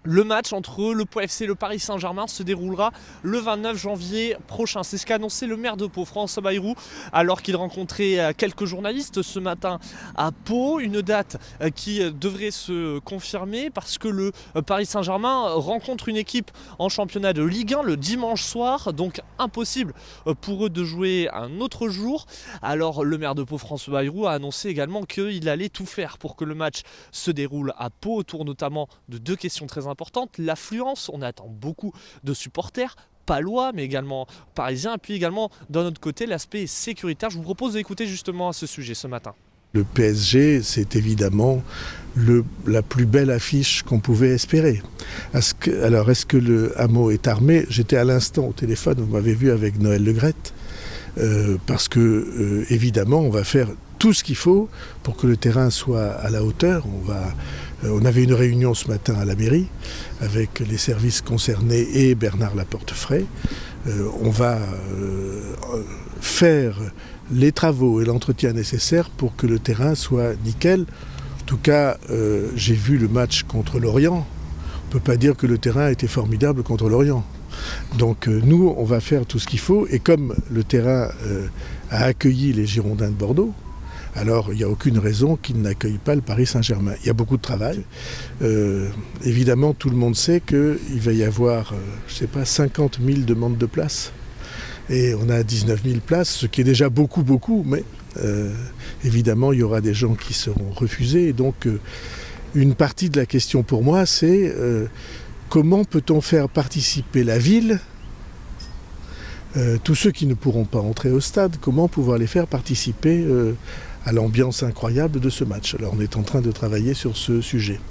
Le match entre le Pau FC et le Paris Saint-Germain se déroulera le 29 janvier prochain. C'est ce qu'a annoncé le maire de Pau, François Bayrou, alors qu'il rencontrait quelques journalistes ce matin à Pau. Une date qui devrait se confirmer parce que le Paris Saint-Germain rencontre une équipe en championnat de Ligue 1 le dimanche soir. Donc impossible pour eux de jouer un autre jour. Alors le maire de Pau, François Bayrou, a annoncé également qu'il allait tout faire pour que le match se déroule à Pau, autour notamment de deux questions très importante, l'affluence, on attend beaucoup de supporters palois mais également parisiens, et puis également d'un autre côté l'aspect sécuritaire. Je vous propose d'écouter justement à ce sujet ce matin. Le PSG, c'est évidemment la plus belle affiche qu'on pouvait espérer. Alors, est-ce que le hameau est armé? J'étais à l'instant au téléphone, vous m'avez vu avec Noël Le Graët, parce que, évidemment, on va faire tout ce qu'il faut pour que le terrain soit à la hauteur. On avait une réunion ce matin à la mairie avec les services concernés et Bernard Laportefray. On va faire les travaux et l'entretien nécessaires pour que le terrain soit nickel. En tout cas, j'ai vu le match contre Lorient. On ne peut pas dire que le terrain était formidable contre Lorient. Donc nous, on va faire tout ce qu'il faut. Et comme le terrain a accueilli les Girondins de Bordeaux, alors il n'y a aucune raison qu'il n'accueille pas le Paris Saint-Germain. Il y a beaucoup de travail. Évidemment, tout le monde sait qu'il va y avoir, 50 000 demandes de places. Et on a 19 000 places, ce qui est déjà beaucoup, mais évidemment, il y aura des gens qui seront refusés. Et donc, une partie de la question pour moi, c'est comment peut-on faire participer la ville, tous ceux qui ne pourront pas entrer au stade, comment pouvoir les faire participer à l'ambiance incroyable de ce match. Alors, on est en train de travailler sur ce sujet.